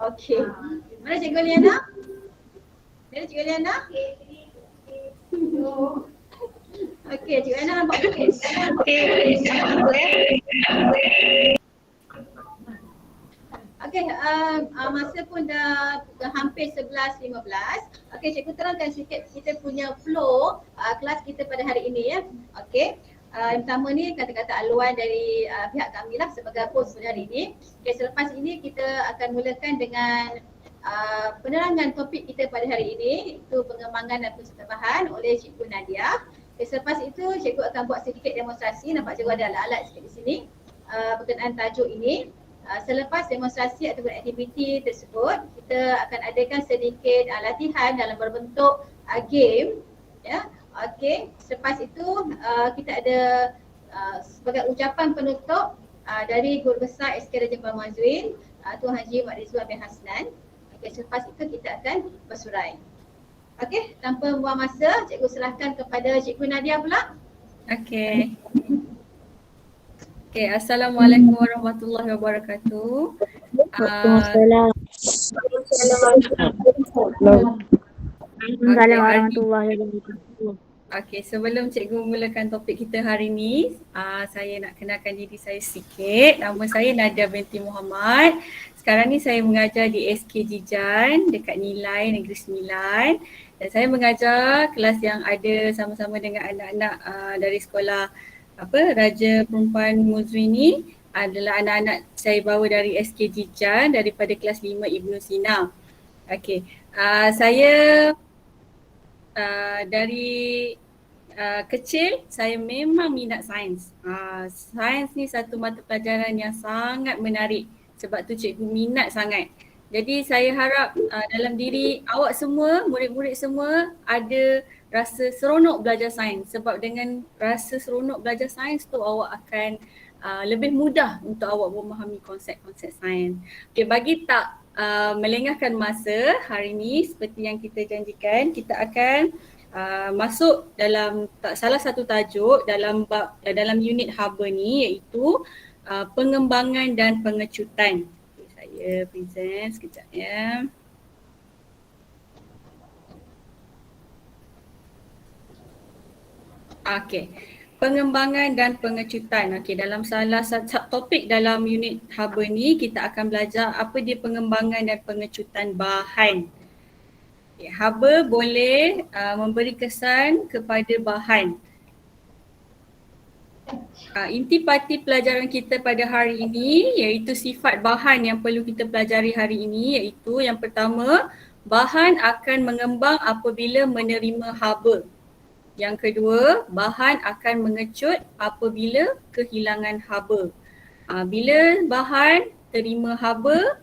Okey. Mana Cikgu Liana? Mana Cikgu Liana? Okey, Cikgu Liana nampak okey. Okey, masa pun dah hampir 11.15. Okey, cikgu terangkan sikit kita punya flow kelas kita pada hari ini ya. Okey. Yang pertama ni kata-kata aluan dari pihak kami lah sebagai host pada hari ini. Okey, selepas ini kita akan mulakan dengan penerangan topik kita pada hari ini, iaitu pengembangan dan pencegahan oleh Cikgu Nadia. Okay, selepas itu cikgu akan buat sedikit demonstrasi. Nampak cikgu ada alat-alat sikit di sini berkenaan tajuk ini. Selepas demonstrasi atau aktiviti tersebut, kita akan adakan sedikit latihan dalam berbentuk game. Ya, okey. Selepas itu kita ada sebagai ucapan penutup dari Guru Besar SK Raja Puan Mazwin, Tuan Haji Mak Rizwan bin Hasnan. Okey, selepas itu kita akan bersurai. Okey, tanpa membuang masa, cikgu serahkan kepada Cikgu Nadia pula. Okey. Okay, Assalamualaikum warahmatullahi wabarakatuh. Waalaikumsalam. Waalaikumsalam warahmatullahi wabarakatuh. Okay, sebelum cikgu mulakan topik kita hari ni, saya nak kenalkan diri saya sikit. Nama saya Nadia binti Muhammad. Sekarang ni saya mengajar di SK Jijan dekat Nilai Negeri Sembilan. Dan saya mengajar kelas yang ada sama-sama dengan anak-anak dari sekolah Raja Perempuan Muzwini adalah anak-anak saya bawa dari SK Jijan daripada kelas 5 Ibnu Sina. Okey, saya dari kecil saya memang minat sains. Sains ni satu mata pelajaran yang sangat menarik, sebab tu cikgu minat sangat. Jadi saya harap dalam diri awak semua, murid-murid semua ada rasa seronok belajar sains, sebab dengan rasa seronok belajar sains tu awak akan lebih mudah untuk awak memahami konsep-konsep sains. Okay, bagi tak melengahkan masa, hari ni seperti yang kita janjikan, kita akan masuk dalam salah satu tajuk dalam unit haba ni, iaitu pengembangan dan pengecutan. Okay, saya present sekejap ya. Okey, pengembangan dan pengecutan. Okey, dalam salah satu topik dalam unit haba ni kita akan belajar apa dia pengembangan dan pengecutan bahan. Okay, haba boleh memberi kesan kepada bahan. Intipati pelajaran kita pada hari ini iaitu sifat bahan yang perlu kita pelajari hari ini, iaitu yang pertama, bahan akan mengembang apabila menerima haba. Yang kedua, bahan akan mengecut apabila kehilangan haba. Bila bahan terima haba,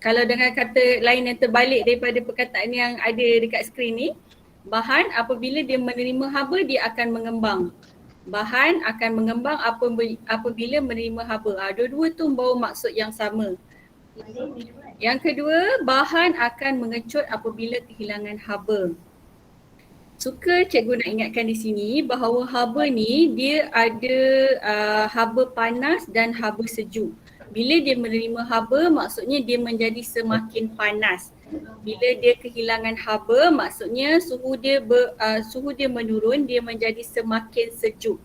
kalau dengan kata lain yang terbalik daripada perkataan yang ada dekat skrin ni, bahan apabila dia menerima haba dia akan mengembang. Bahan akan mengembang apabila menerima haba. Dua-dua tu membawa maksud yang sama. Yang kedua, bahan akan mengecut apabila kehilangan haba. Suka cikgu nak ingatkan di sini bahawa haba ni dia ada haba panas dan haba sejuk. Bila dia menerima haba, maksudnya dia menjadi semakin panas. Bila dia kehilangan haba, maksudnya suhu dia menurun, dia menjadi semakin sejuk.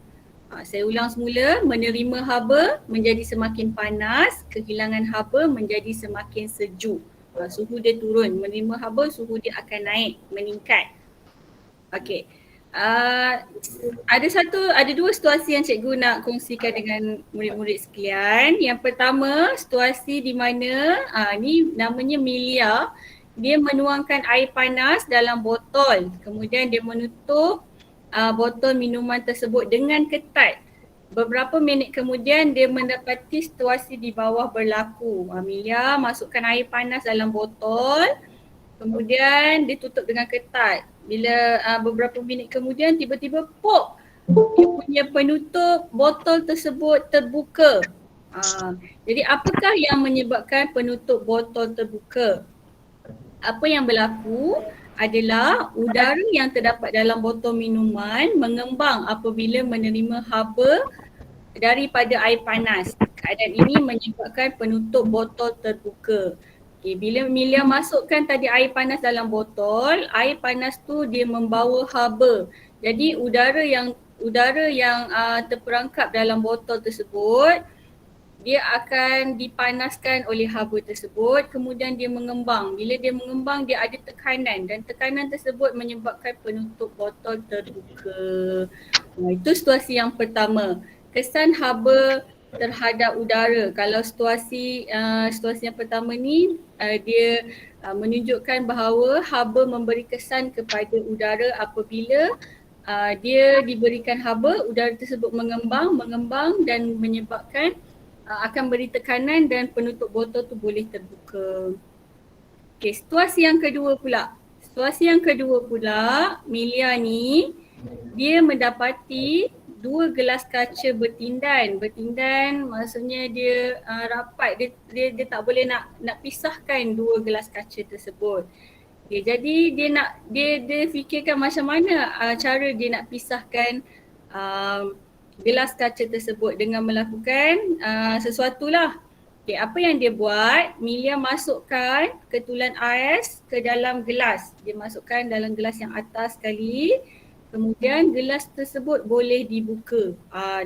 Saya ulang semula, menerima haba menjadi semakin panas, kehilangan haba menjadi semakin sejuk. Suhu dia turun, menerima haba suhu dia akan naik, meningkat. Okey. Ada dua situasi yang cikgu nak kongsikan dengan murid-murid sekalian. Yang pertama, situasi di mana ni namanya Milia. Dia menuangkan air panas dalam botol. Kemudian dia menutup botol minuman tersebut dengan ketat. Beberapa minit kemudian dia mendapati situasi di bawah berlaku. Milia masukkan air panas dalam botol. Kemudian dia tutup dengan ketat. Bila beberapa minit kemudian tiba-tiba pop, dia punya penutup botol tersebut terbuka. Jadi apakah yang menyebabkan penutup botol terbuka? Apa yang berlaku adalah udara yang terdapat dalam botol minuman mengembang apabila menerima haba daripada air panas. Keadaan ini menyebabkan penutup botol terbuka. Okay, bila Milia masukkan tadi air panas dalam botol, air panas tu dia membawa haba. Jadi udara yang terperangkap dalam botol tersebut, dia akan dipanaskan oleh haba tersebut, kemudian dia mengembang. Bila dia mengembang, dia ada tekanan dan tekanan tersebut menyebabkan penutup botol terbuka. Itu situasi yang pertama. Kesan haba terhadap udara. Kalau situasi yang pertama ni dia menunjukkan bahawa haba memberi kesan kepada udara apabila dia diberikan haba, udara tersebut mengembang dan menyebabkan akan beri tekanan dan penutup botol tu boleh terbuka. Okey, situasi yang kedua pula. Milia ni dia mendapati 2 gelas kaca bertindan. Bertindan maksudnya dia rapat, dia tak boleh nak pisahkan 2 gelas kaca tersebut. Okay, jadi dia fikirkan macam mana cara dia nak pisahkan gelas kaca tersebut dengan melakukan sesuatu lah. Okay, apa yang dia buat, Milia masukkan ketulan ais ke dalam gelas. Dia masukkan dalam gelas yang atas sekali. Kemudian gelas tersebut boleh dibuka.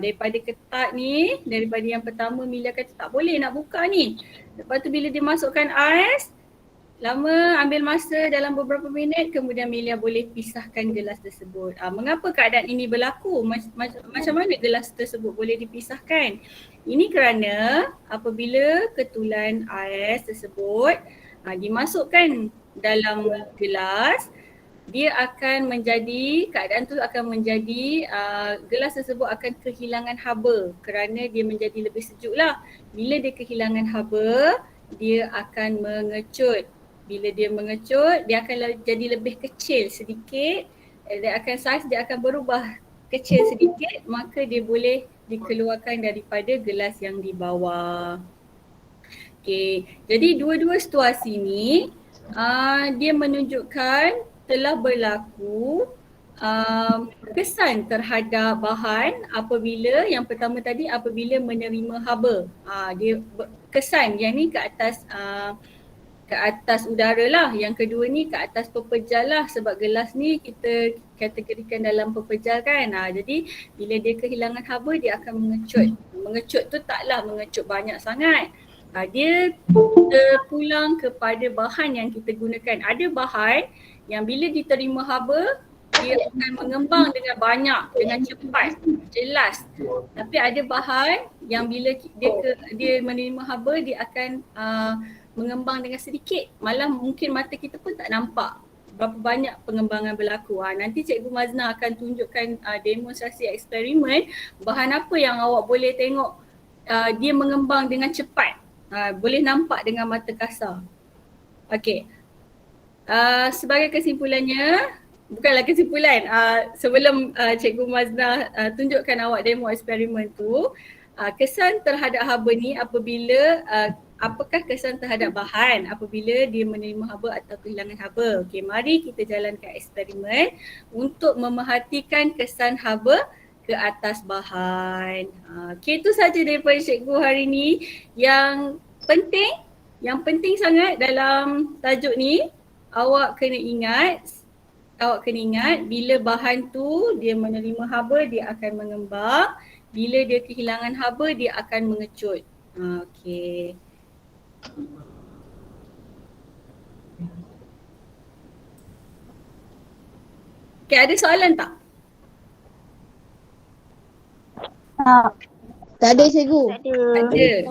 Daripada ketat ni, daripada yang pertama Milia kata tak boleh nak buka ni. Lepas tu bila dia masukkan ais, lama ambil masa dalam beberapa minit, kemudian Milia boleh pisahkan gelas tersebut. Mengapa keadaan ini berlaku? Macam mana gelas tersebut boleh dipisahkan? Ini kerana apabila ketulan ais tersebut dimasukkan dalam gelas, dia akan menjadi, keadaan tu akan menjadi gelas tersebut akan kehilangan haba kerana dia menjadi lebih sejuk lah. Bila dia kehilangan haba, dia akan mengecut. Bila dia mengecut, dia akan jadi lebih kecil sedikit. Saiz dia akan berubah kecil sedikit, maka dia boleh dikeluarkan daripada gelas yang di bawah. Okay, jadi dua-dua situasi ni dia menunjukkan telah berlaku kesan terhadap bahan apabila yang pertama tadi apabila menerima haba. Dia kesan yang ni ke atas udara lah. Yang kedua ni ke atas pepejal lah, sebab gelas ni kita kategorikan dalam pepejal kan. Jadi bila dia kehilangan haba, dia akan mengecut. Mengecut tu taklah mengecut banyak sangat. Dia terpulang kepada bahan yang kita gunakan. Ada bahan yang bila diterima haba, dia akan mengembang dengan banyak, dengan cepat, jelas. Tapi ada bahan yang bila dia menerima haba, dia akan mengembang dengan sedikit. Malah mungkin mata kita pun tak nampak berapa banyak pengembangan berlaku. Nanti Cikgu Mazna akan tunjukkan demonstrasi eksperimen bahan apa yang awak boleh tengok dia mengembang dengan cepat. Boleh nampak dengan mata kasar. Okey. Sebagai kesimpulannya, bukanlah kesimpulan, sebelum Cikgu Mazna tunjukkan awak demo eksperimen tu, kesan terhadap haba ni apabila apakah kesan terhadap bahan apabila dia menerima haba atau kehilangan haba. Okey, mari kita jalankan eksperimen untuk memerhatikan kesan haba ke atas bahan. Okey, itu saja daripada cikgu hari ni. Yang penting sangat dalam tajuk ni, awak kena ingat bila bahan tu dia menerima haba, dia akan mengembang. Bila dia kehilangan haba, dia akan mengecut. Okey. Okey, ada soalan tak? Tak ada cikgu. Ada.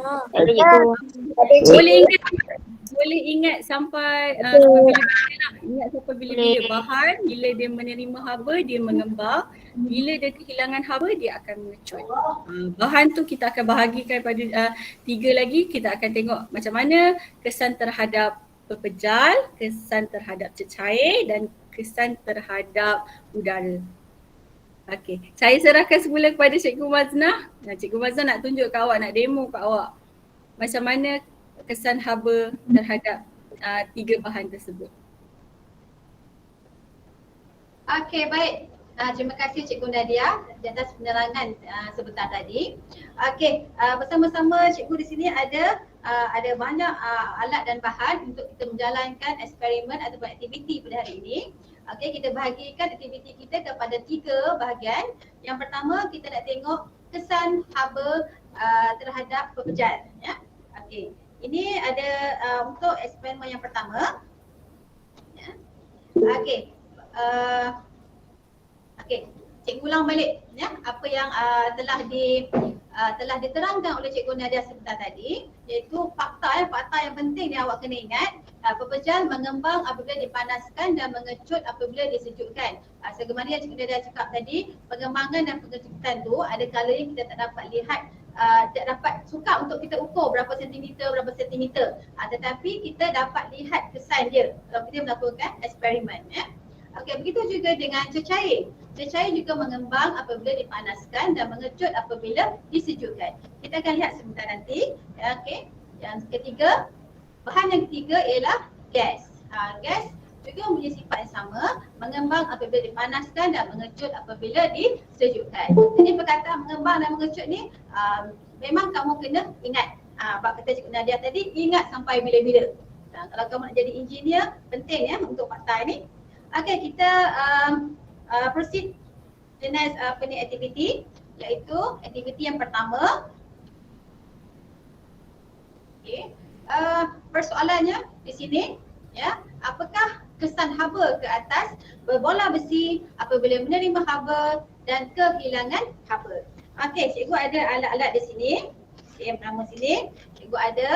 Boleh ingat sampai bila-bila lah. Ingat sampai bila-bila bahan, bila dia menerima haba, dia mengembang. Bila dia kehilangan haba, dia akan mengecut. Bahan tu kita akan bahagikan pada 3 lagi. Kita akan tengok macam mana kesan terhadap pepejal, kesan terhadap cecair dan kesan terhadap udara. Okey, saya serahkan semula kepada Cikgu Mazna. Cikgu Mazna nak tunjuk ke awak, nak demo ke awak macam mana kesan haba terhadap 3 bahan tersebut. Okey, baik. Terima kasih Cikgu Nadia di atas penerangan sebentar tadi. Okey, bersama-sama cikgu di sini ada ada banyak alat dan bahan untuk kita menjalankan eksperimen ataupun aktiviti pada hari ini. Okey, kita bahagikan aktiviti kita kepada 3 bahagian. Yang pertama, kita nak tengok kesan haba terhadap pepejal. Ya. Okey, ini ada untuk eksperimen yang pertama. Ya. Okey, cikgu ulang balik ya apa yang telah diterangkan oleh Cikgu Nadia sebentar tadi, iaitu fakta yang penting yang awak kena ingat. Pepejal mengembang apabila dipanaskan dan mengecut apabila disejukkan. Sebagaimana yang Cikgu Nadia cakap tadi, pengembangan dan pengecutan tu ada kalanya kita tak dapat lihat, tak dapat sukar untuk kita ukur berapa sentimeter, tetapi kita dapat lihat kesan dia kalau kita melakukan eksperimen ya. Okey, begitu juga dengan cecair. Cecair juga mengembang apabila dipanaskan dan mengecut apabila disejukkan. Kita akan lihat sebentar nanti. Ya, okey. Yang ketiga, bahan yang ketiga ialah gas. Gas juga mempunyai sifat yang sama, mengembang apabila dipanaskan dan mengecut apabila disejukkan. Jadi perkataan mengembang dan mengecut ni memang kamu kena ingat. Bab kata Cikgu Nadia tadi, ingat sampai bila-bila. Kalau kamu nak jadi engineer, penting ya untuk fakta ni. Okey, kita proceed the next aktiviti, iaitu aktiviti yang pertama. Okey, persoalannya di sini ya, apakah kesan haba ke atas berbola besi apabila menerima haba dan kehilangan haba? Okey, cikgu ada alat-alat di sini. Yang pertama sini, cikgu ada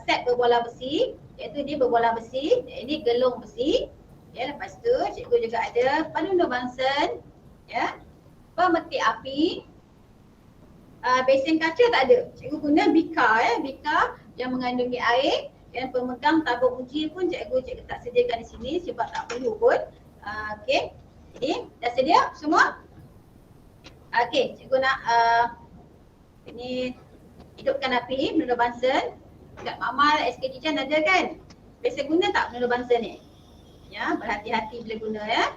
set berbola besi, iaitu dia berbola besi, ini gelung besi. Ya, lepas tu cikgu juga ada pelindung bangsen, ya, pemetik api, besen kaca tak ada. Cikgu guna bika bika yang mengandungi air, dan pemegang tabung uji pun cikgu tak sediakan di sini sebab tak perlu pun. Okey, ini dah sedia semua? Okey, cikgu nak ini hidupkan api, pelindung bangsen. Dekat Mama SK Kitchen ada kan? Biasa guna tak pelindung bangsen ni? Ya, berhati-hati bila guna ya.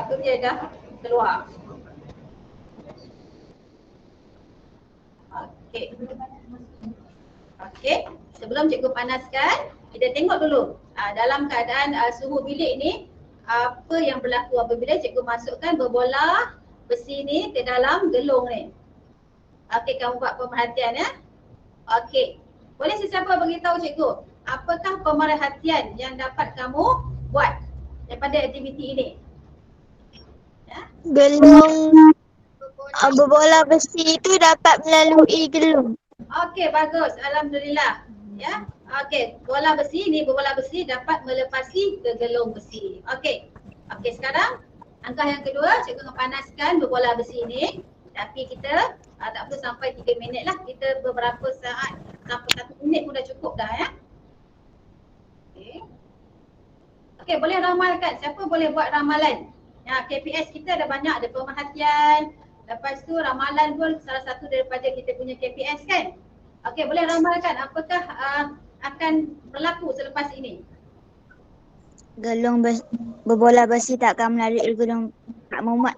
Tu dia dah keluar. Okey, sebelum cikgu panaskan, kita tengok dulu dalam keadaan suhu bilik ni apa yang berlaku apabila cikgu masukkan berbola besi ni ke dalam gelung ni. Okey, kamu buat pemerhatian ya. Okey, boleh sesiapa beritahu cikgu apakah pemerhatian yang dapat kamu buat daripada aktiviti ini? Ya? Gelung berbola besi itu dapat melalui gelung. Okey, bagus. Alhamdulillah. Ya. Okey, bola besi ni, berbola besi dapat melepasi ke gelung besi. Okey. Okey, sekarang langkah yang kedua, cikgu panaskan berbola besi ni. Tapi kita tak perlu sampai 3 minit lah. Kita beberapa saat sampai 1 minit pun dah cukup dah ya. Okey, boleh ramalkan. Siapa boleh buat ramalan? Ya, KPS kita ada banyak, ada pemerhatian. Lepas tu ramalan pun salah satu daripada kita punya KPS kan? Okey, boleh ramalkan apakah akan berlaku selepas ini? Gelung berbola besi takkan melalui gelung, tak muat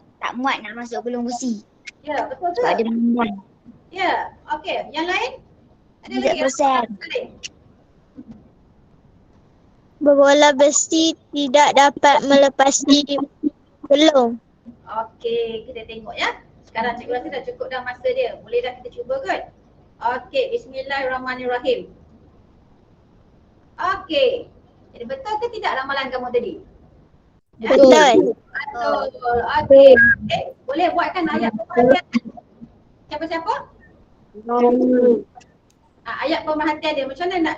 nak masuk gelung besi. Ya, betul ke? Sebab dia mengembang. Ya, okey. Yang lain? Ada lagi? 3%. Berbola besi tidak dapat melepasi gelung. Okey, kita tengok ya. Sekarang cikgu rasa dah cukup dah masa dia. Boleh dah kita cuba kot? Okey, bismillahirrahmanirrahim. Okey. Jadi betul ke tidak ramalan kamu tadi? Ya? Betul. Betul. Okey. Boleh buatkan ayat pemerhatian. Siapa-siapa? Ayat pemerhatian dia macam mana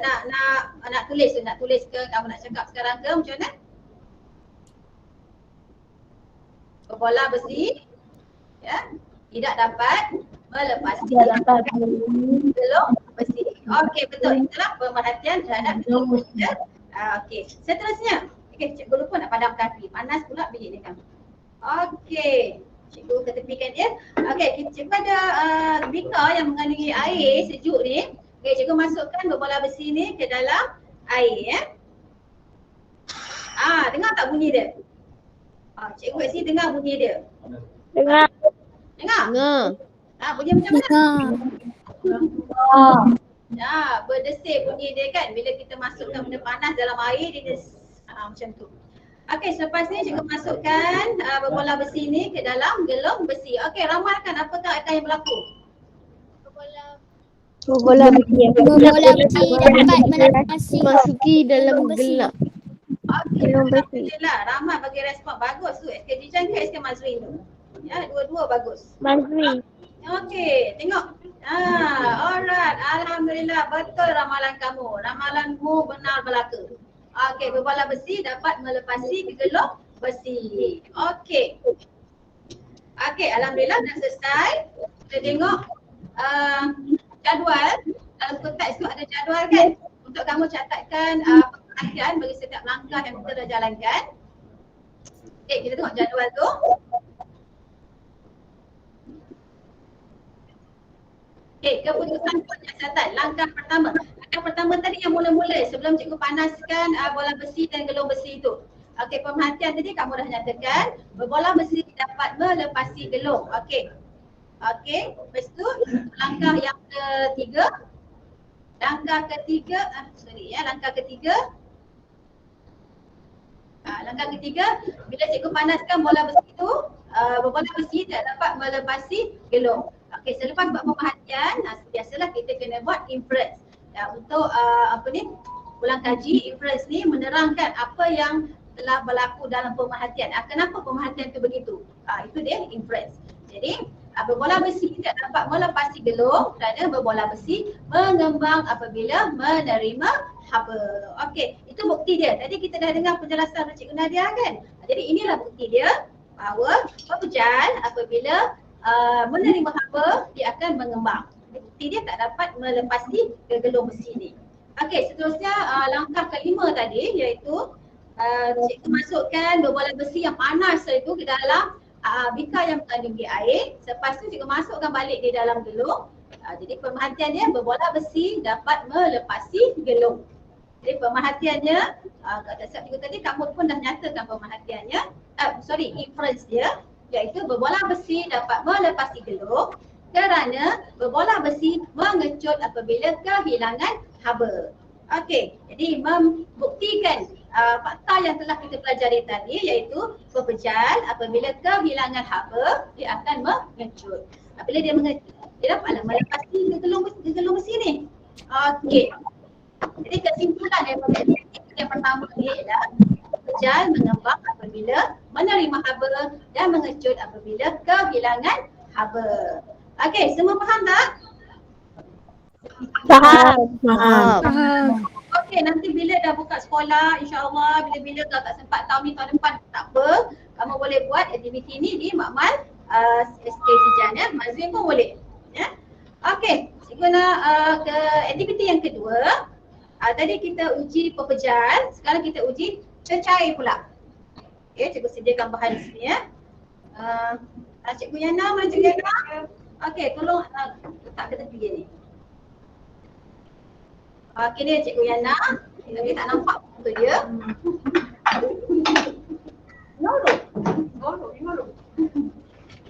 nak tulis tu? Nak tulis ke? Kamu nak cakap sekarang ke? Macam mana? Berbola besi ya, tidak dapat melepasi gelung besi. Okey, betul. Itulah pemerhatian terhadap gelung besi. Okey, seterusnya. Okey, cikgu lupa nak padamkan api. Panas pula bilik ni kan. Okey, cikgu ketepikan dia. Okey, cikgu ada bika yang mengandungi air sejuk ni. Okey, cikgu masukkan berbola besi ni ke dalam air ya. Dengar tak bunyi dia? Cikgu kat sini dengar bunyi dia. Dengar. Dengar? Dengar. Bunyi macam mana? berdesir bunyi dia kan. Bila kita masukkan benda panas dalam air dia macam tu. Okey, selepas ni cikgu masukkan berbola besi ni ke dalam gelong besi. Okey, ramalkan apakah akan yang berlaku? Bola besi dapat melepasi Masuki dalam gelap. Okey, alhamdulillah. Rahmat bagi respon bagus tu. SK Jijan ke SK Mazrin tu? Ya, dua-dua bagus. Mazri. Okey, tengok. Alright. Alhamdulillah, betul ramalan kamu. Ramalanmu benar belaka. Okey, berbola besi dapat melepasi gelong besi. Okey. Okey, alhamdulillah dah selesai. Kita tengok jadual. Dalam kotak tu ada jadual kan? Untuk kamu catatkan perhatian bagi setiap langkah yang kita dah jalankan. Okey, kita tengok jadual tu. Okey, keputusan penyiasatan. Langkah pertama. Langkah pertama tadi yang mula-mula sebelum cikgu panaskan bola besi dan gelong besi itu. Okey, pemerhatian tadi kamu dah nyatakan berbola besi dapat melepasi gelong. Okey. Okey, lepas tu langkah yang ketiga. Langkah ketiga, langkah ketiga. Langkah ketiga, bila cikgu panaskan bola besi itu, bola besi tak dapat melepasi gelong. Okey, selepas buat pemerhatian, biasalah kita kena buat inference. Untuk ulang kaji, inference ni menerangkan apa yang telah berlaku dalam pemerhatian. Kenapa pemerhatian itu begitu? Itu dia inference. Jadi, berbola besi tidak dapat melepasi gelong kerana berbola besi mengembang apabila menerima haba. Okey, itu bukti dia. Tadi kita dah dengar penjelasan dari Cikgu Nadia kan? Jadi inilah bukti dia bahawa pepejal apabila menerima haba dia akan mengembang. Bukti dia tak dapat melepasi gelong besi ni. Okey, seterusnya langkah kelima tadi iaitu cikgu masukkan berbola besi yang panas itu ke dalam bikar yang mengandungi air. Selepas tu cikgu masukkan balik di dalam gelong. Jadi pemerhatiannya berbola besi dapat melepasi gelong. Jadi pemerhatiannya kat dasar cikgu tadi kamu pun dah nyatakan pemerhatiannya. Inference dia iaitu berbola besi dapat melepasi gelong kerana berbola besi mengecut apabila kehilangan haba. Okey, jadi membuktikan fakta yang telah kita pelajari tadi iaitu pepejal apabila kehilangan haba dia akan mengecut. Apabila dia mengecut, dia dapatlah melepasi gelong besi ni. Okey. Jadi kesimpulan daripada yang pertama ni ialah pepejal mengembang apabila menerima haba dan mengecut apabila kehilangan haba. Okey, semua faham tak? Faham. Okey, nanti bila dah buka sekolah, insya-Allah bila-bila tak sempat tahun ni tahun depan tak apa, kamu boleh buat aktiviti ni di makmal SK Jijan ya. Mazrin pun boleh. Ya. Okey, cikgu nak ke aktiviti yang kedua. Tadi kita uji pepejal, sekarang kita uji cecair pula. Okey, cikgu sediakan bahan di sini ya. Cikgu Yana, mana Cikgu Yana? Okey, tolong letak ke tepi ni. Okey ni Cikgu Yana. Tapi tak nampak betul dia. Noluk.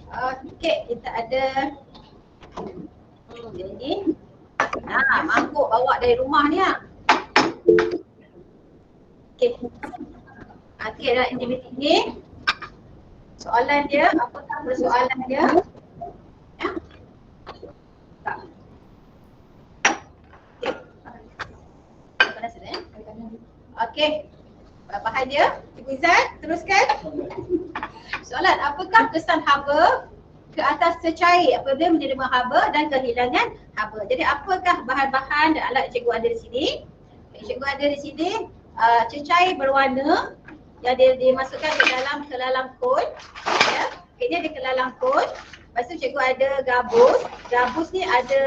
Okey, kita ada jadi mangkuk bawa dari rumah ni lah. Okey. Okey dalam aktiviti ni soalan dia, apakah persoalan dia? Ya. Tak. Okey. Bahan dia, Cikgu Izzat, teruskan. Soalan, apakah kesan haba ke atas cecair apabila menerima haba dan kehilangan haba? Jadi apakah bahan-bahan dan alat cikgu ada di sini? Cikgu ada di sini cecair berwarna yang dia dimasukkan ke dalam kon. Ya. Ini ada ke dalam kon. Lepas tu cikgu ada gabus. Gabus ni ada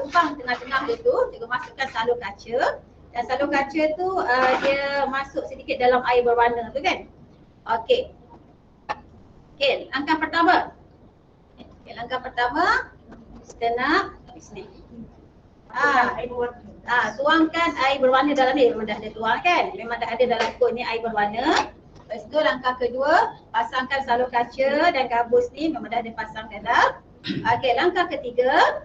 lubang tengah-tengah dia tu. Cikgu masukkan salur kaca. Dan salur kaca tu dia masuk sedikit dalam air berwarna tu kan. Okey. Okey, langkah pertama. Langkah pertama kita nak sini. Tuangkan air berwarna dalam ni. Memang dah ada tuang kan? Memang dah ada dalam kon ni air berwarna. Lepas tu langkah kedua, pasangkan salur kaca dan gabus ni memang dah ada pasang dalam. Okey, langkah ketiga.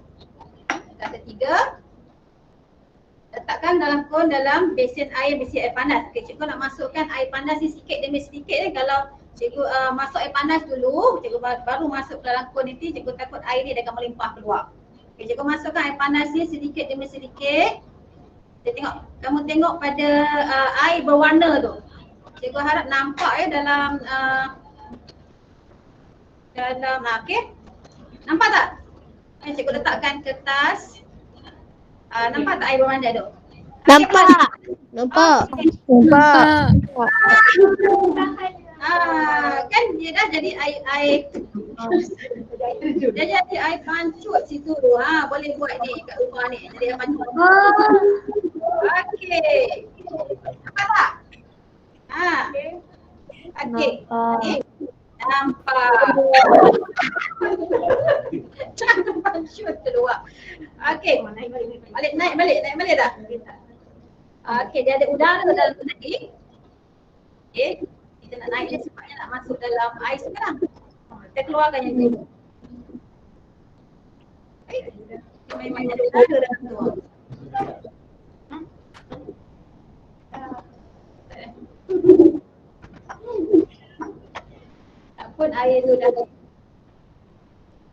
letakkan dalam kon dalam besen air panas. Okey, cikgu nak masukkan air panas ni sikit demi sedikit kalau cikgu masuk air panas dulu, cikgu baru masuk dalam kon nanti cikgu takut air ni dia akan melimpah keluar. Okey, cikgu masukkan air panas ni sedikit demi sedikit. Kamu tengok pada air berwarna tu. Cikgu harap nampak dalam okey. Nampak tak? Cikgu letakkan kertas. Nampak tak air berwarna tu? Nampak. Nampak. Nampak. Kan dia dah jadi air dia jadi air pancut situ tu. Boleh buat ni kat rumah ni. Jadi air pancut. Okey. Nampak tak? Okey. Nampak. Jangan pancut keluar. Okey. Naik balik dah. Okey, dia ada udara dalam tu tadi. Okey. Kita nak naik dia sebabnya nak masuk dalam air sekarang. Kita keluarkan yang ni. Memang ada udara dalam tu. Takpun air tu dah.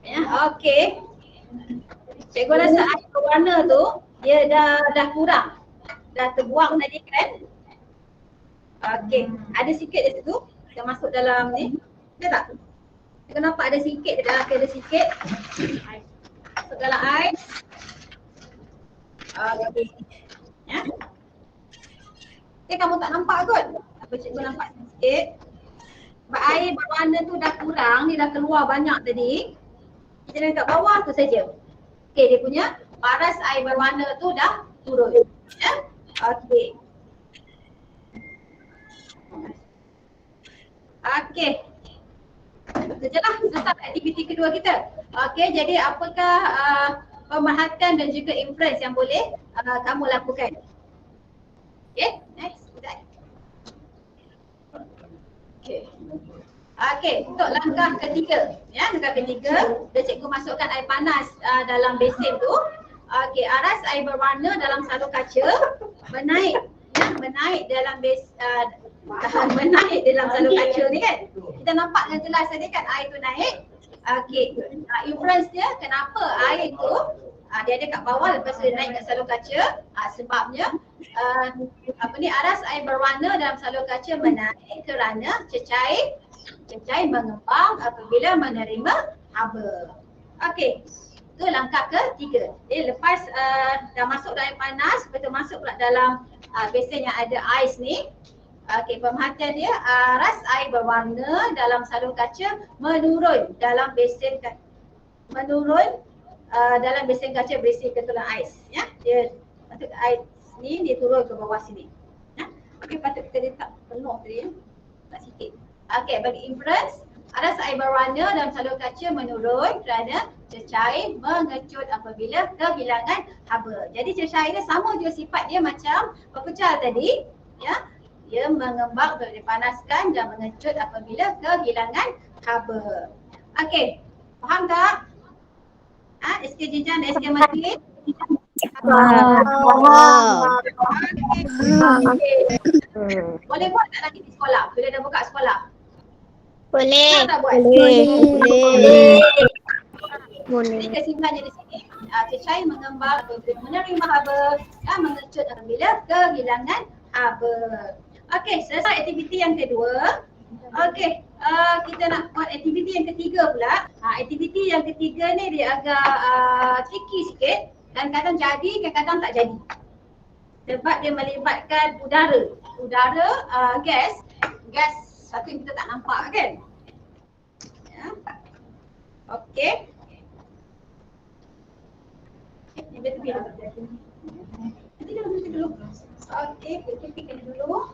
Ya, okey. Cikgu rasa air berwarna tu dia dah kurang. Dah terbuang tadi kan? Okey, ada sikit di situ. Kita masuk dalam ni. Ada tak? Kita nampak ada sikit dia dah ada sikit. Masuk dalam air. Okey. Ya. Kamu tak nampak kot. Apa cikgu nampak sikit. Sebab air berwarna tu dah kurang, ni dah keluar banyak tadi. Kita lihat kat bawah tu saja. Okey, dia punya paras air berwarna tu dah turun. Ya. Okey. Okey. Sajalah selesai aktiviti kedua kita. Okey, jadi apakah pemerhatian dan juga inference yang boleh kamu lakukan? Okey, next. Okey. Okey, untuk langkah ketiga. Ya, langkah ketiga, cikgu masukkan air panas dalam besen tu. Okey, aras air berwarna dalam sarung kaca menaik dalam menaik dalam sarung kaca ni kan. Kita nampak dengan jelas tadi kan air tu naik. Okey, inference dia kenapa air tu dia ada kat bawah lepas tu dia naik kat sarung kaca. Sebabnya aras air berwarna dalam sarung kaca menaik kerana cecair mengembang apabila menerima haba. Okey. Itu langkah ketiga. Jadi lepas dah masuk dalam air panas, betul masuk pula dalam besen yang ada ais ni. Okey, pemerhatian dia aras air berwarna dalam sarung kaca menurun dalam besen kaca berisi ketulan ais. Ya, dia patut ais ni dia turun ke bawah sini. Ya. Okey, patut kita letak penuh tadi ya. Tak sikit. Okey, bagi inference, aras air berwarna dalam sarung kaca menurun kerana cecair mengecut apabila kehilangan haba. Jadi cecair dia sama juga sifat dia macam pepecal tadi, ya. Dia mengembang atau dipanaskan dan mengecut apabila kehilangan haba. Okey, faham tak? SK Jijan dan SK Matin? Okey. Boleh buat tak nanti di sekolah? Bila dah buka sekolah? Boleh. Tak buat? Jadi kesimpulannya di sini, cecair mengembang apabila menerima haba dan mengecut apabila kehilangan haba. Okey, selesai aktiviti yang kedua. Okey, kita nak buat aktiviti yang ketiga pula. Aktiviti yang ketiga ni dia agak tricky sikit dan kadang jadi, kadang tak jadi. Sebab dia melibatkan udara, gas satu yang kita tak nampak kan. Ya. Okey. Nanti dulu. Okey, kita fikir dulu.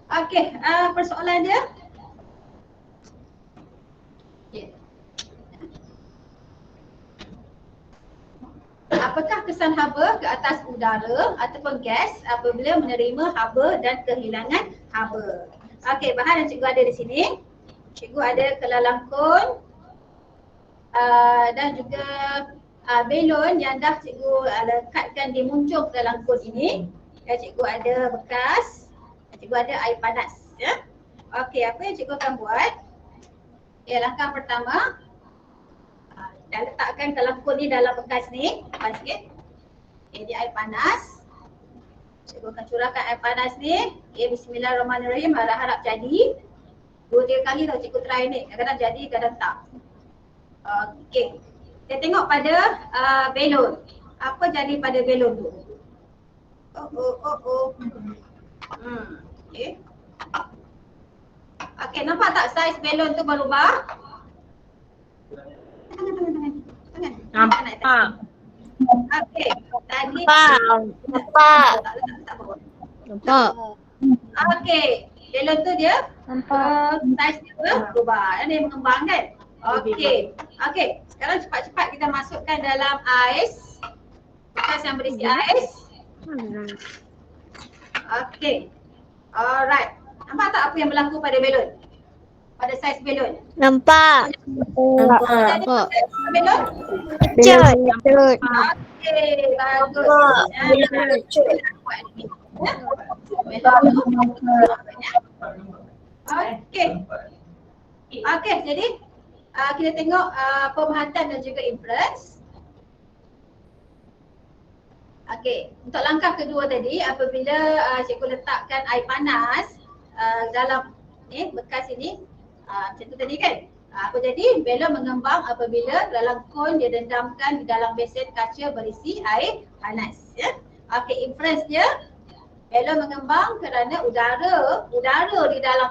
Okey, persoalan dia. Okay. Apakah kesan haba ke atas udara ataupun gas apabila menerima haba dan kehilangan haba? Okey, bahan yang cikgu ada di sini. Cikgu ada kelalangkun dan juga belon yang dah cikgu lekatkan di muncung dalam kod ini. Ya, cikgu ada bekas, cikgu ada air panas. Ya. Okey, apa yang cikgu akan buat? Ya, langkah pertama, dah letakkan dalam kod ni dalam bekas ni, depan sikit. Ini air panas. Cikgu akan curahkan air panas ni. Okay, bismillahirrahmanirrahim. Harap-harap jadi. 2-3 kali tau cikgu try ni. Kadang-kadang jadi, kadang tak. Okey. Kita tengok pada belon. Apa jadi pada belon tu? Okey. Okey, nampak tak saiz belon tu berubah? Nampak. Okey. Tadi Nampak. Nampak. Okey. Belon tu dia saiz dia berubah. Dia mengembang kan? Okey. Okey. Sekarang cepat-cepat kita masukkan dalam ais. Bekas yang berisi ais. Okey. Alright. Nampak tak apa yang berlaku pada belon? Pada saiz belon? Nampak. Jadi Nampak. belon? Cut. Okey, bagus. Okey. Okey, jadi kita tengok pemerhatian dan juga inference. Okey, untuk langkah kedua tadi, apabila cikgu letakkan air panas dalam bekas ini, macam tu tadi kan? Apa jadi? Belon mengembang apabila dalam kon dia dendamkan di dalam besen kaca berisi air panas. Ya? Okey, inference dia, belon mengembang kerana udara di dalam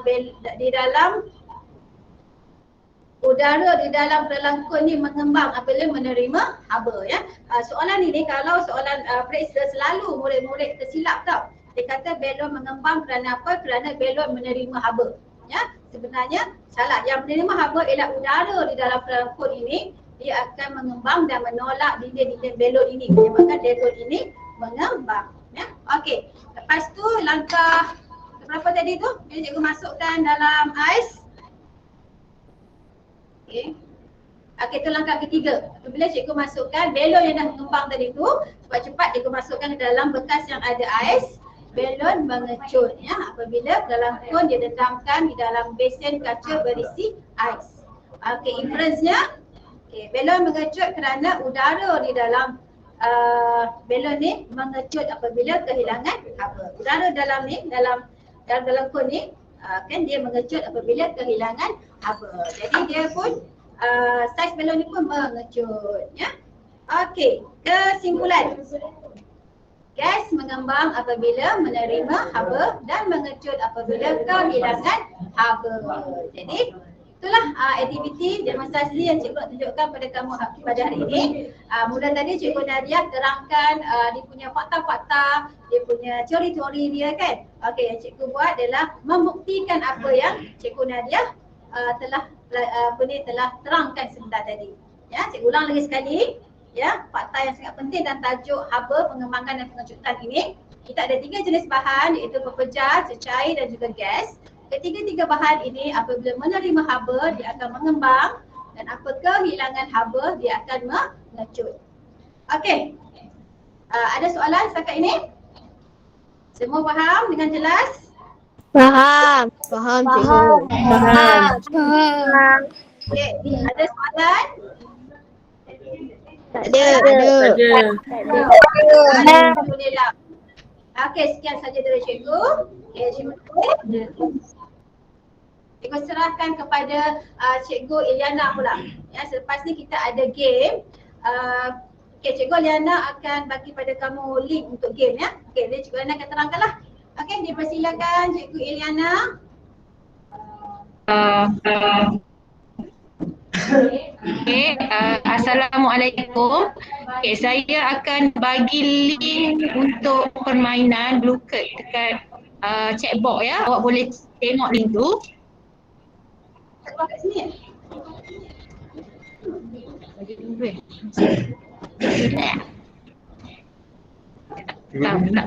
kon ni mengembang apabila menerima haba. Ya. Soalan ini kalau soalan periksa selalu murid-murid tersilap tau. Dia kata belon mengembang kerana apa? Kerana belon menerima haba. Ya, sebenarnya salah. Yang menerima haba ialah udara di dalam kon ini, dia akan mengembang dan menolak dinding-dinding belon ini. Menyebabkan belon ini mengembang. Ya. Okey. Lepas tu langkah berapa tadi tu? Yang cikgu masukkan dalam ais. Okey. Okey, itu langkah ketiga. Apabila cikgu masukkan belon yang dah mengembang tadi tu, cepat-cepat cikgu masukkan ke dalam bekas yang ada ais. Belon mengecut, ya, apabila dalam kon dia dendamkan di dalam besen kaca berisi ais. Okey, inference-nya, okey, belon mengecut kerana udara di dalam belon ni mengecut apabila kehilangan haba. Udara dalam ni, dalam kon ni, kan dia mengecut apabila kehilangan haba. Jadi dia pun saiz belon ni pun mengecut, ya. Okey, kesimpulan. Gas mengembang apabila menerima haba dan mengecut apabila kehilangan haba. Jadi itulah aktiviti demonstrasi yang cikgu nak tunjukkan pada kamu pada hari ini. Mula tadi cikgu Nadia terangkan dia punya fakta-fakta, dia punya teori-teori dia kan. Okey, yang cikgu buat adalah membuktikan apa yang cikgu Nadia telah terangkan sebentar tadi. Ya, cikgu ulang lagi sekali. Ya, fakta yang sangat penting dan tajuk haba, pengembangan dan pengecutan ini. Kita ada 3 jenis bahan, iaitu pepejar, cecair dan juga gas. Ketiga-tiga bahan ini apabila menerima haba, dia akan mengembang, dan apabila kehilangan haba, dia akan mengecut. Okey, ada soalan setakat ini? Semua faham dengan jelas? Faham. Faham, cikgu. Faham. Okey, ada soalan? Tak ada. Alhamdulillah. Okey, sekian saja dari cikgu. Okey, terima kasih. Cikgu serahkan kepada Cikgu Iliana pula. Ya, selepas ni kita ada game. Okey, Cikgu Iliana akan bagi pada kamu link untuk game ya. Okey, jadi Cikgu Iliana akan terangkanlah. Okey, dipersilakan Cikgu Iliana. Okay, Assalamualaikum. Okay, saya akan bagi link untuk permainan Blue Card dekat chatbox ya. Awak boleh tengok link tu. Kat sini.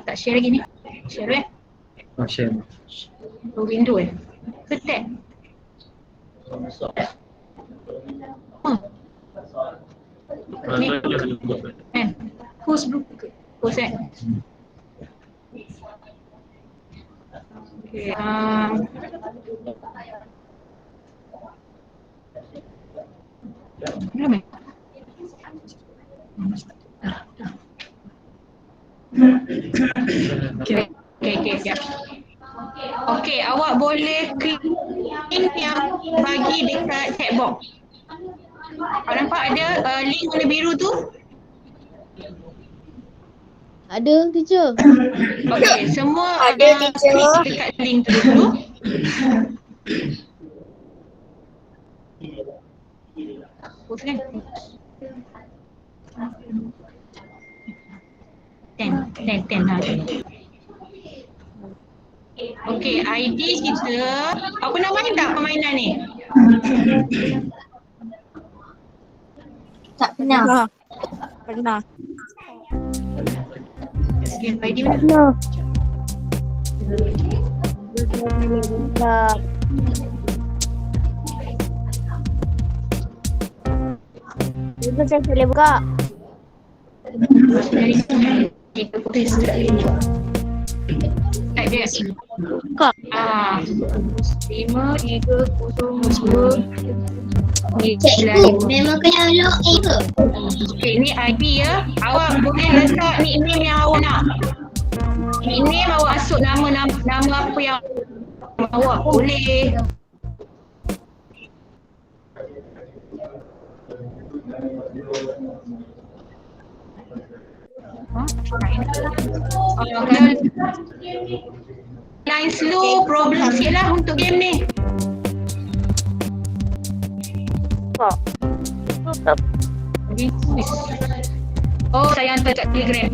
Tak share lagi ni. Share Share. Window ke tab? Ni. Kan? Host blue. Host Okay. Belum Okay. Okey, awak boleh klik link yang bagi dekat chat box. Awak nampak ada link warna biru tu? Ada teacher. Okey, semua Ada, teacher. klik dekat link tu dulu. Hapus kan? Ten. Okey, ID kita, apa nama ni tak permainan ni? Tak pernah. Pernah. Game ID mana? Itu saya boleh buka. Kita putih sekali. Type dia. Kak. 5302. Memang kena login ke? Okay, ni ID ya. Awak boleh letak nickname yang awak nak. Nickname awak masuk nama apa yang awak boleh. Kalau line slow, problem sikit lah untuk game ni. Oh, saya hantar kat Telegram.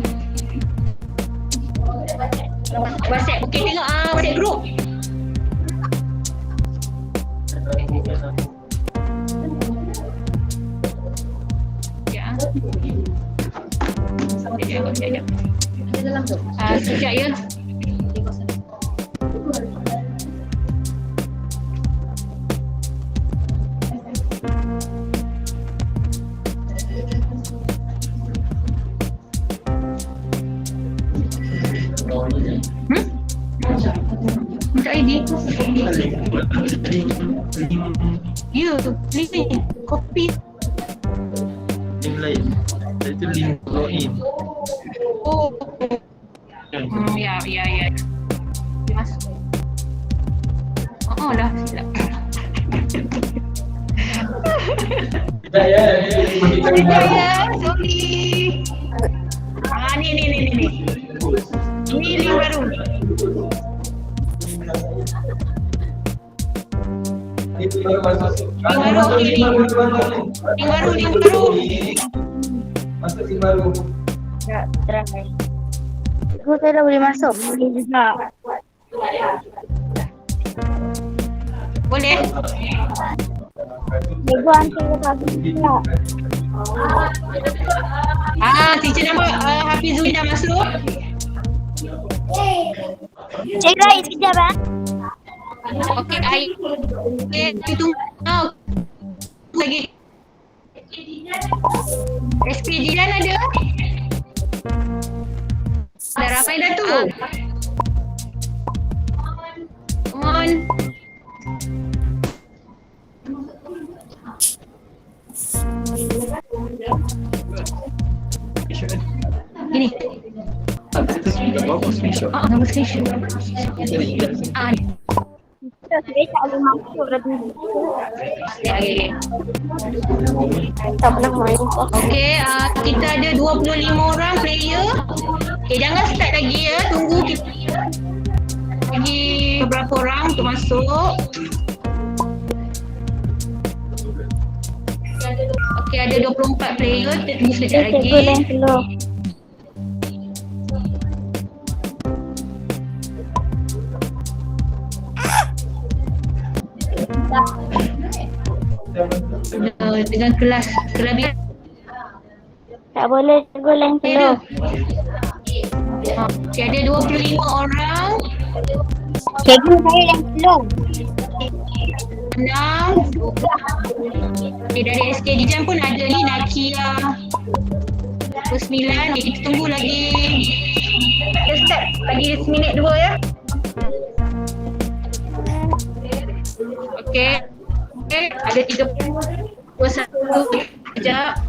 WhatsApp. Okey, tengok WhatsApp group. Ya. Sekejap ya. Minta ID. Ya, link copy. Link lain. Itu link login. Oh. Ya. Masuk. Oh dah silap. Tidak ya. Sorry. Ni. Ini link baru. Itu baru masuk. Link baru. Masuk link baru. Tak, try. Aku tak boleh masuk. Boleh juga. Boleh? Cikgu hantar ke pagi pula. Teacher nama Hafizul dah masuk. Cikgu Ais kejap Okey, kita tunggu lagi. SK Jidan ada? Dah ramai dah tu. Come on. Ini. Nombor screenshot. Saya tak boleh masuk dah dulu. Okay. Tak pernah main. Okey, kita ada 25 orang player. Okey, jangan start lagi ya. Tunggu kita lagi beberapa orang untuk masuk. Okey, ada 24 player. Kita tunggu sekejap lagi. Cikgu lain slow. Dengan kelas biasa. Tak boleh, cikgu lain slow. Okey, ada 25 orang. Cikgu saya lain slow. 6. Okey, dari SK Dijan pun ada ni Nakia. Pukul 9. Okay, kita tunggu lagi. Kita start lagi 1 minit 2 ya. Okay. Okay, ada 31 sekejap.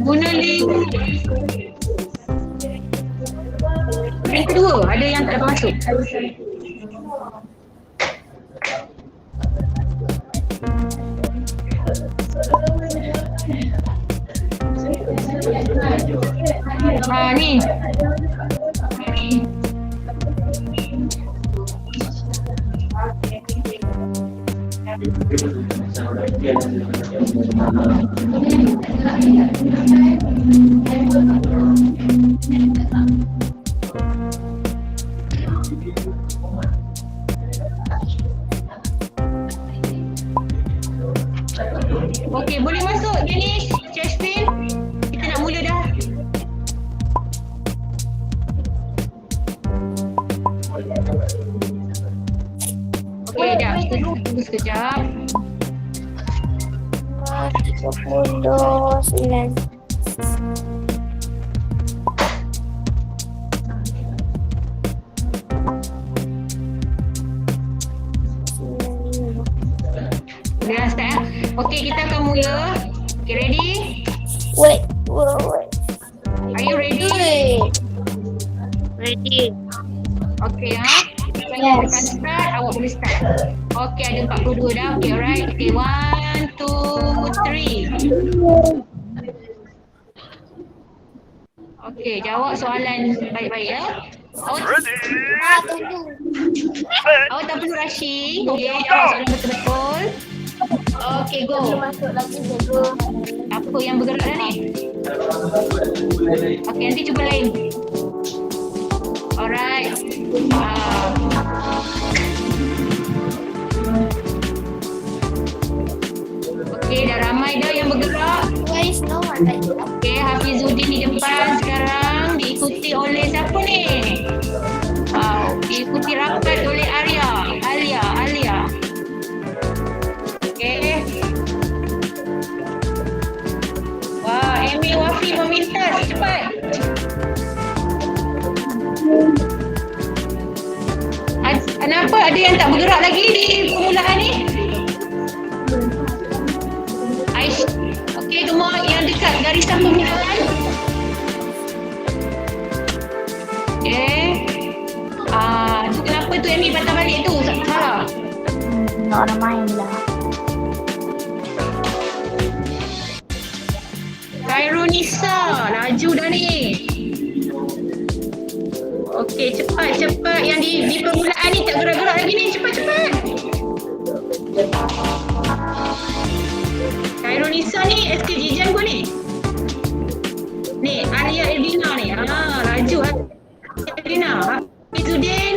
Guna link kedua, ada yang tak dapat masuk. Ni. Okey, boleh masuk Janice, Justin. Kita nak mula dah. Okey, dah. Kita tunggu sekejap. 39. Dah start. Okey, kita akan mula. Okay, ready? Wait. Are you ready? Ready. Okey, Saya akan start, awak boleh start. Okey, ada 42 dah. Okey, alright. Okey, 1, 2, 3. Okey, jawab soalan baik-baik ya. Awak tak perlu rushing. Okey, jawab soalan betul-betul. Okey, go. Apa yang bergerak dah ni? Okey, nanti cuba lain. Alright. Okey, dah ramai dah yang bergerak. Okey, Hafizuddin di depan sekarang diikuti oleh siapa ni? Diikuti rapat oleh Alia. Okey. Wah, Amy Wafi memintas, cepat. Kenapa ada yang tak bergerak lagi di permulaan ni? Aish. Okey, semua yang dekat garisan permulaan. Okey. Tu kenapa tu Amy patah balik tu? Salah. Nak orang main lah. Khairunisa, laju dah ni. Okey, cepat. Yang di permulaan ni tak gerak-gerak lagi ni. Cepat. Khairunisa ni SK Jijan pun ni. Ni, Alia Elvina ni. Laju Elvina. Hafizuddin.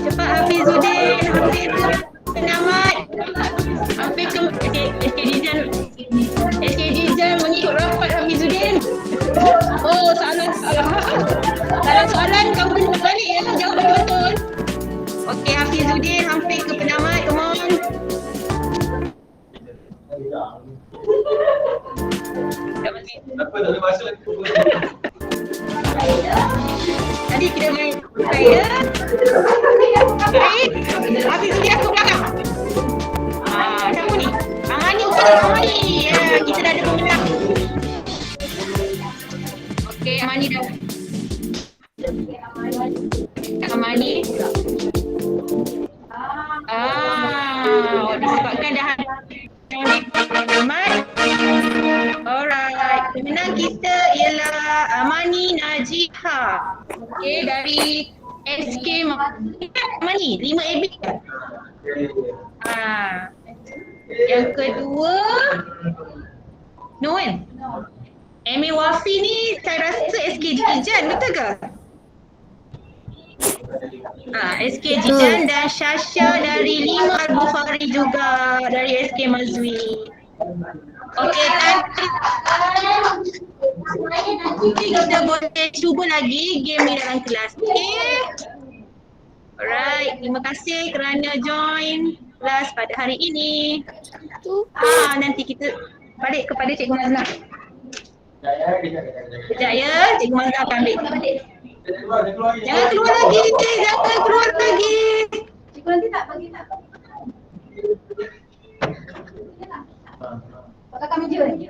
Cepat Hafizuddin. Hampir ke penamat. Hampir ke SK Jijan mengikut rapat Hafizuddin. Oh, salah. Salah soalan, kamu kena balik ya. Jawab betul. Okey, Hafizuddin hampir ke penamat. Come on. Apa tak boleh masuk? Tadi kita main saya. Baik. Hafizuddin aku belakang. Siapa ni? Amani. Ya, kita dah ada pemenang. Okey, Amani dah. Amani. Disebabkan dah Ahmad. Alright. Pemenang kita ialah Amani Najiha. Okey, dari SK Mani 5AB. Yang kedua Noel. Amy Wafi ni saya rasa SK Jijan, betul ke? SK Jijan dan Shasha dari 5 Al-Bukhari juga dari SK Mazwi. Okey, nanti kita boleh cuba lagi game ni dalam kelas. Okey. Alright, terima kasih kerana join kelas pada hari ini. Nanti kita balik kepada Cikgu Mazna. Sekejap ya, Cikgu Mazna akan ambil. Jangan keluar lagi, jangan keluar lagi. Cikgu nanti tak bagi tak? Pakai kamera je.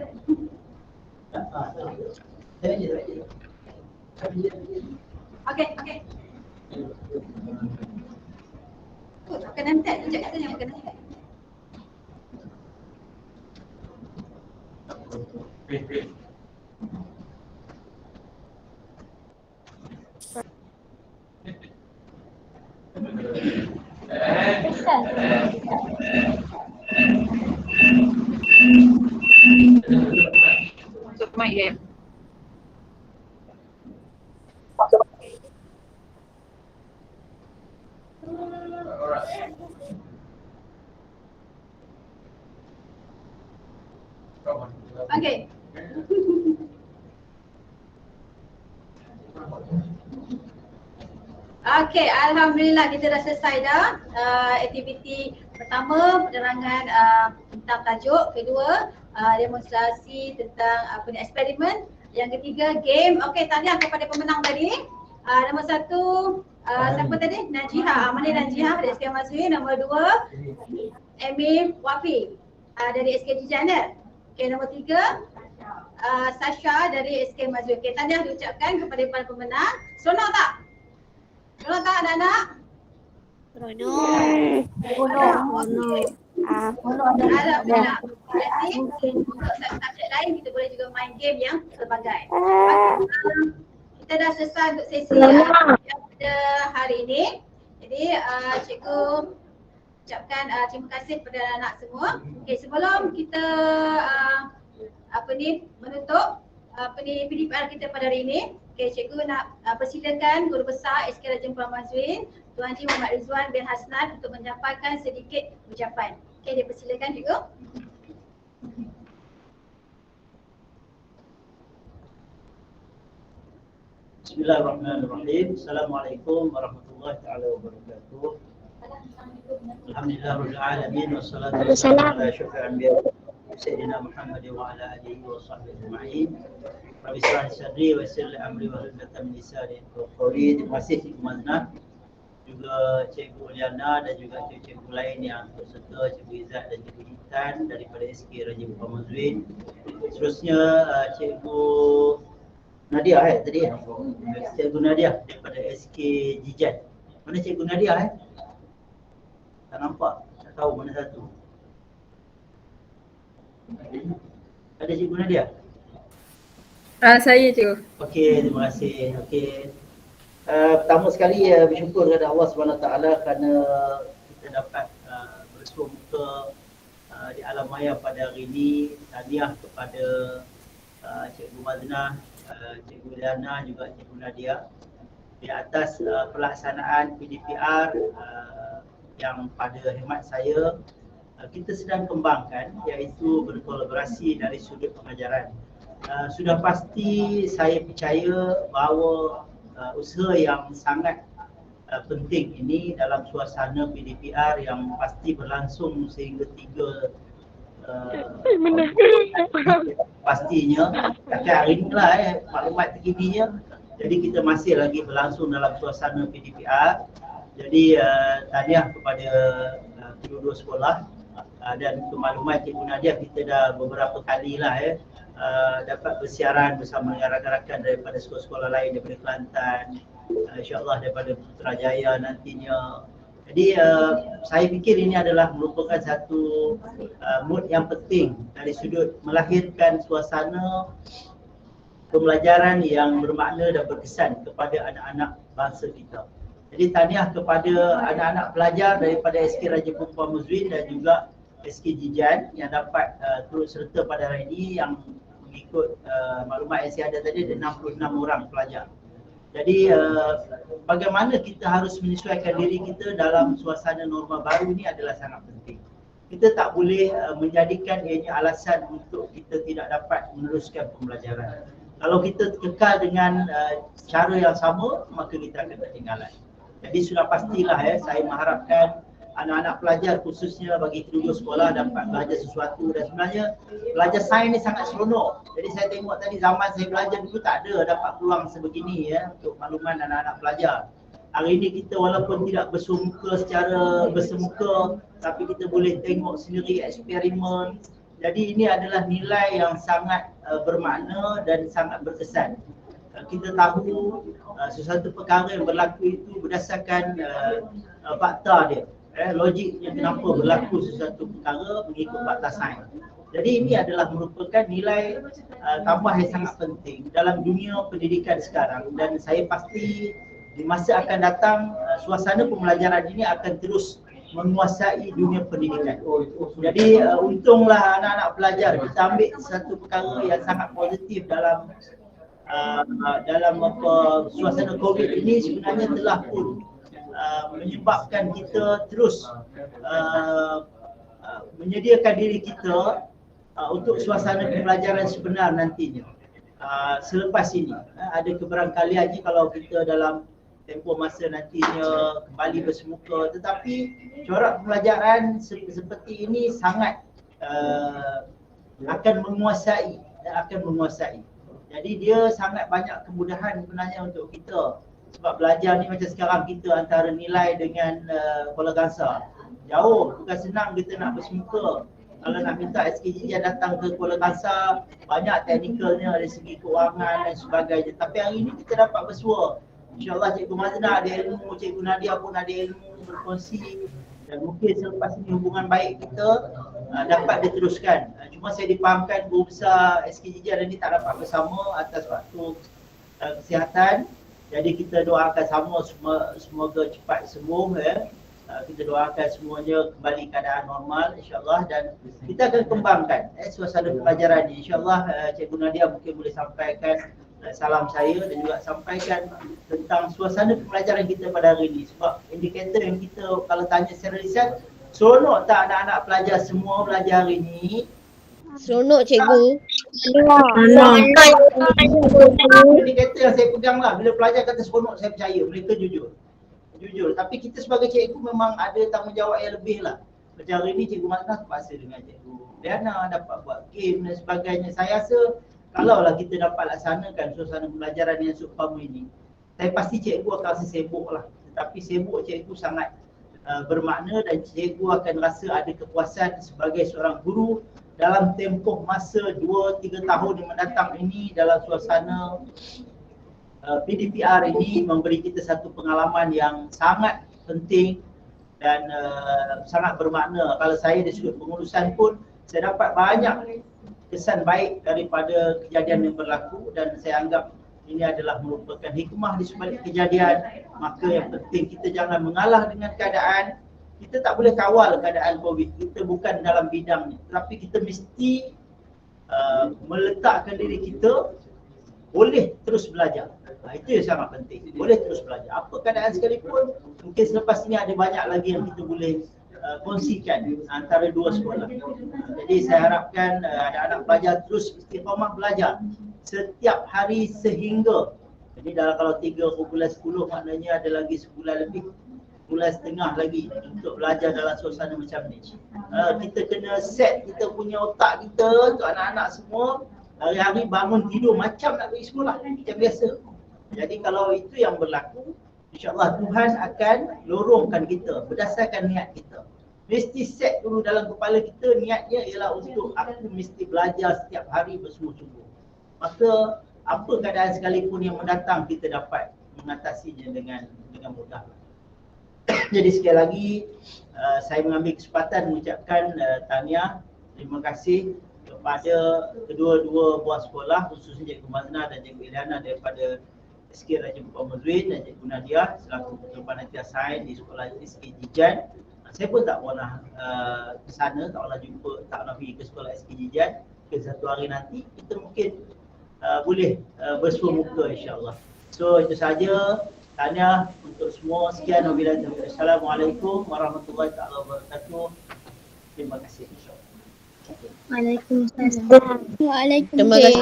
Okey. Pakai nanti, sekejap katanya pakai nanti. Tutup mic dia. Okey. Okey, alhamdulillah kita dah selesai dah aktiviti pertama penerangan tentang tajuk, kedua demonstrasi tentang eksperimen, yang ketiga game. Okey, tahniah kepada pemenang tadi. Nombor satu siapa tadi? Najiha, Amani Najiha dari SK Mazwi. Nombor dua Amy Wafi dari SK Jijan. Okey, nombor tiga Sasha dari SK Mazwi. Okey, tahniah diucapkan kepada para pemenang. Seronok tak? Seronok tak anak-anak? Alhamdulillah. Nanti untuk subjek lain kita boleh juga main game yang pelbagai. Kita dah selesai untuk sesi yang pada hari ini. Jadi cikgu ucapkan terima kasih kepada anak semua. Okey, sebelum kita menutup PDPR kita pada hari ini, okey, cikgu nak persilakan Guru Besar SK Raja Puan Mazwin, Tuan Haji Muhammad Rizwan bin Hasnan untuk menyampaikan sedikit ucapan. Okey, dipersilakan cikgu. Bismillahirrahmanirrahim. Assalamualaikum warahmatullahi taala wabarakatuh. Alhamdulillahirabbil alamin wassalatu wassalamu ala asyrafil anbiya sayyidina Muhammad wa ala alihi wa sahbihi ajma'in. Rabbi shrah li sadri wa yassir li amri wa hlul 'uqdatam min lisani yafqahu qawli. Terima kasih Cikgu Mazna, juga Cikgu Liana dan juga cikgu lain yang berserta, Cikgu Izzat dan Cikgu Hitan daripada SK Raja Puan Mazwin. Seterusnya Cikgu Nadia tadi Cikgu Nadia daripada SK Jijan. Mana Cikgu Nadia Tak nampak, tak tahu mana satu. Ada Cikgu Nadia? Saya cikgu. Okey, terima kasih. Okey. Pertama sekali bersyukur kepada Allah SWT kerana kita dapat bersua muka di alam maya pada hari ini. Tahniah kepada Cikgu Mazna, Cikgu Liana juga Cikgu Nadia di atas pelaksanaan PDPR yang pada khidmat saya kita sedang kembangkan, iaitu berkolaborasi dari sudut pengajaran. Sudah pasti saya percaya bahawa usaha yang sangat penting ini dalam suasana PDPR yang pasti berlangsung sehingga 3 pastinya. Tapi hari inilah maklumat terkininya. Jadi kita masih lagi berlangsung dalam suasana PDPR. Jadi tahniah kepada kedua-dua sekolah dan untuk maklumat Cikgu Nadia, kita dah beberapa kali lah dapat bersiaran bersama dengan rakan-rakan daripada sekolah-sekolah lain daripada Kelantan, insyaAllah daripada Putrajaya nantinya. Jadi saya fikir ini adalah merupakan satu mood yang penting dari sudut melahirkan suasana pembelajaran yang bermakna dan berkesan kepada anak-anak bangsa kita. Jadi tahniah kepada anak-anak pelajar daripada SK Raja Perempuan Muzwin dan juga SK Jijan yang dapat turut serta pada hari ini, yang mengikut maklumat yang saya ada tadi ada 66 orang pelajar. Jadi bagaimana kita harus menyesuaikan diri kita dalam suasana norma baru ini adalah sangat penting. Kita tak boleh menjadikan ianya alasan untuk kita tidak dapat meneruskan pembelajaran. Kalau kita kekal dengan cara yang sama, maka kita akan ketinggalan. Jadi sudah pastilah saya mengharapkan anak-anak pelajar khususnya bagi kedua sekolah dapat belajar sesuatu, dan sebenarnya belajar sains ni sangat seronok. Jadi saya tengok tadi zaman saya belajar dulu tak ada dapat peluang sebegini untuk makluman anak-anak pelajar. Hari ini kita walaupun tidak secara bersemuka, tapi kita boleh tengok sendiri eksperimen. Jadi ini adalah nilai yang sangat bermakna dan sangat berkesan. Kita tahu sesuatu perkara yang berlaku itu berdasarkan fakta dia. Logiknya kenapa berlaku sesuatu perkara mengikut fakta sains. Jadi ini adalah merupakan nilai tambah yang sangat penting dalam dunia pendidikan sekarang, dan saya pasti di masa akan datang suasana pembelajaran ini akan terus menguasai dunia pendidikan. Jadi untunglah anak-anak pelajar kita ambil satu perkara yang sangat positif dalam suasana COVID ini, sebenarnya telah pun menyebabkan kita terus menyediakan diri kita untuk suasana pembelajaran sebenar nantinya. Selepas ini ada keberangkaliannya kalau kita dalam tempoh masa nantinya kembali bersemuka, tetapi corak pembelajaran seperti ini sangat akan menguasai. Jadi dia sangat banyak kemudahan sebenarnya untuk kita. Sebab belajar ni macam sekarang kita antara nilai dengan Kuala Kangsar. Jauh, bukan senang kita nak bersemuka. Kalau nak minta SKJ datang ke Kuala Kangsar, banyak teknikalnya dari segi keuangan dan sebagainya. Tapi hari ini kita dapat bersua. InsyaAllah Cikgu Mazna ada ilmu, Cikgu Nadia pun ada ilmu berkongsi. Dan mungkin selepas ini hubungan baik kita dapat diteruskan. Cuma saya dipahamkan Guru Besar SKJ hari ini tak dapat bersama atas faktor kesihatan. Jadi kita doakan sama semoga cepat sembuh kita doakan semuanya kembali keadaan normal insyaAllah, dan kita akan kembangkan suasana pembelajaran ini. InsyaAllah Cikgu Nadia mungkin boleh sampaikan salam saya dan juga sampaikan tentang suasana pembelajaran kita pada hari ini. Sebab indikator yang kita kalau tanya secara riset, seronok tak anak-anak pelajar semua belajar hari ini? Seronok cikgu. Indikator yang saya pegang lah, bila pelajar kata seronok saya percaya, mereka jujur. Tapi kita sebagai cikgu memang ada tanggungjawab yang lebih lah. Macam hari ni Cikgu Mazna terpaksa dengan Cikgu Diana dapat buat game dan sebagainya. Saya rasa kalaulah kita dapat laksanakan suasana pembelajaran yang seumpama ini, saya pasti cikgu akan rasa sibuk lah. Tetapi sibuk cikgu sangat bermakna, dan cikgu akan rasa ada kepuasan sebagai seorang guru dalam tempoh masa 2-3 tahun yang mendatang ini. Dalam suasana PDPR ini memberi kita satu pengalaman yang sangat penting dan sangat bermakna. Kalau saya dari sudut pengurusan pun, saya dapat banyak kesan baik daripada kejadian yang berlaku, dan saya anggap ini adalah merupakan hikmah di sebalik kejadian. Maka yang penting kita jangan mengalah dengan keadaan. Kita tak boleh kawal keadaan COVID, kita bukan dalam bidangnya, tapi kita mesti meletakkan diri kita boleh terus belajar. Itu yang sangat penting, boleh terus belajar apa keadaan sekalipun. Mungkin selepas ini ada banyak lagi yang kita boleh kongsikan antara dua sekolah. Jadi saya harapkan anak-anak pelajar terus istiqamah belajar setiap hari sehingga, jadi dalam kalau 3 bulan 10 maknanya ada lagi sebulan lebih, bulan setengah lagi untuk belajar dalam suasana macam ni. Kita kena set kita punya otak kita untuk anak-anak semua hari-hari bangun tidur macam nak pergi sekolah macam biasa. Jadi kalau itu yang berlaku, insyaAllah Tuhan akan lorongkan kita berdasarkan niat kita. Mesti set dulu dalam kepala kita, niatnya ialah untuk aku mesti belajar setiap hari bersungguh-sungguh. Maka apa keadaan sekalipun yang mendatang kita dapat mengatasinya dengan mudah. Jadi sekali lagi saya mengambil kesempatan mengucapkan tahniah, terima kasih kepada kedua-dua buah sekolah, khususnya Cikgu Mazna dan Cikgu Iliana daripada SK Raja Muhammad Mazwin dan Cikgu Nadia selaku Ketua Panitia Sains di Sekolah SK Jijan. Saya pun tak pernah ke sana, tak pernah jumpa, tak pernah pergi ke Sekolah SK Jijan. Ke satu hari nanti kita mungkin boleh bersua muka insya-Allah. So itu saja. Tahniah untuk semua. Sekian, wabillahi taufiq. Assalamualaikum warahmatullahi wabarakatuh. Terima kasih insya-Allah. Waalaikumsalam. Terima kasih.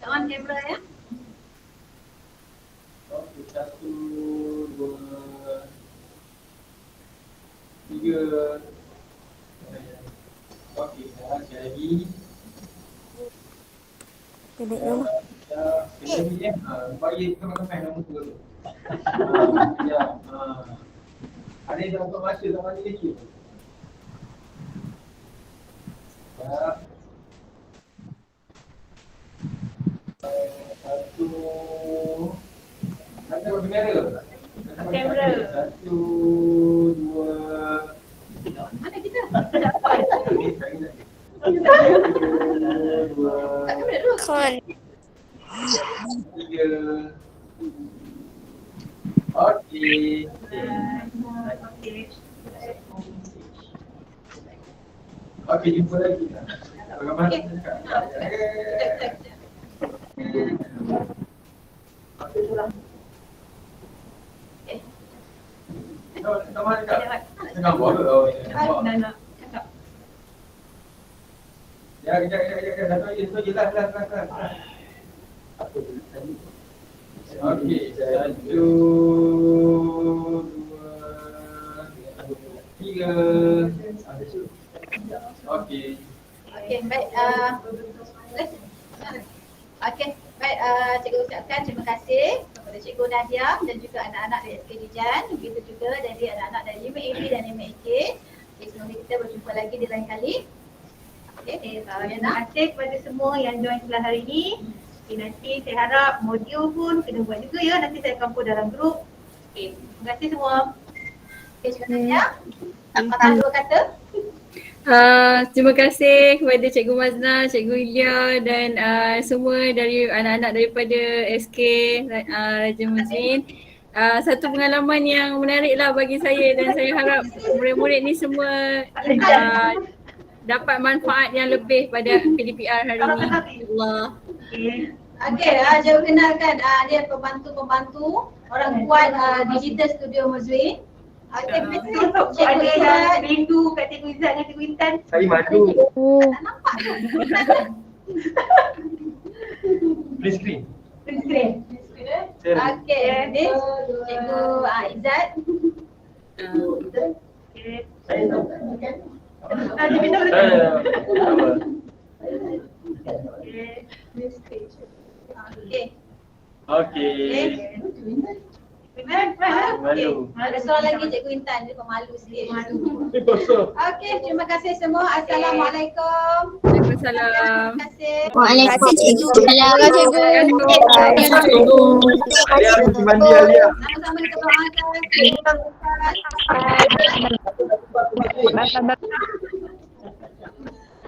On kamera ya. Okey, 1, 2, 3. Okey, sekali lagi. Kedek rumah. Sekali lagi bagi teman-teman nombor 2 tu. Ya. Ada yang dah buka masa tak mandi lagi. Ya. 1. Ada kamera. Kamera. 1, 2. Mana kita? Tak kamera dulu. 3. Okey. Okey, jumpa lagi. Bagaimana? Okey. Sama dekat. Tengah buat ke? Oh, Nak. ya, kejap. Satu je lah. Okey, 1, 2, 3. Okey. Okey, baik. Okey, baik. Cikgu ucapkan terima kasih kepada Cikgu Nadia dan juga anak-anak dari SK Jijan. Begitu juga dari anak-anak dari UMAB dan MAK. Okay, semoga kita berjumpa lagi di lain kali. Okey, Terima kasih kepada semua yang join kelas hari ini. Okay, nanti saya harap modul pun kena buat juga ya. Nanti saya campur dalam grup. Okay, terima kasih semua. okey, Cikgu Nadia. Tak patah dua kata. Terima kasih kepada Cikgu Mazna, Cikgu Ilya dan semua dari anak-anak daripada SK Raja Mazwin. Satu pengalaman yang menarik lah bagi saya dan saya harap murid-murid ni semua dapat manfaat yang lebih pada PDPR hari ini. InsyaAllah. Okey, saya kenalkan dia pembantu orang kuat Digital Studio Mazwin. Okey, betul. Cikgu Ada Izzat. yang rindu kat Cikgu Izzat dan Cikgu Intan. Saya madu. Tak nampak tu. Please screen. Screen. Okey, this Cikgu Izzat. Saya tahu. Cikgu Intan boleh Okey. Okey. Malu. Ada soalan lagi Cikgu Intan, dia pemalu sikit. Malu. Okey, terima kasih semua. Assalamualaikum. Waalaikumsalam. Terima kasih. Waalaikumsalam. Alia pergi mandi Alia. Sama-sama kita doakan.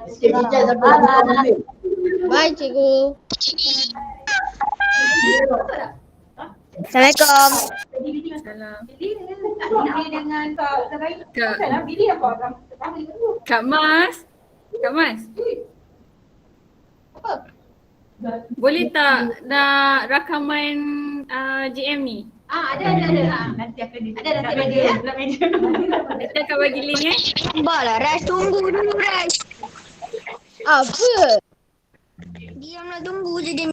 SK Jijan sampai nanti. Bye cikgu. Assalamualaikum. Salam. Billy dengan Kak Zarai. Kak, Billy apa? Kak Mas. Apa? Boleh tak nak rakaman GM ni? Ada. Nanti akan Ada nanti bagi ya. dalam meja. Kita akan bagi link Sabarlah Ras, tunggu dulu Ras. Apa? Diamlah, tunggu je dia.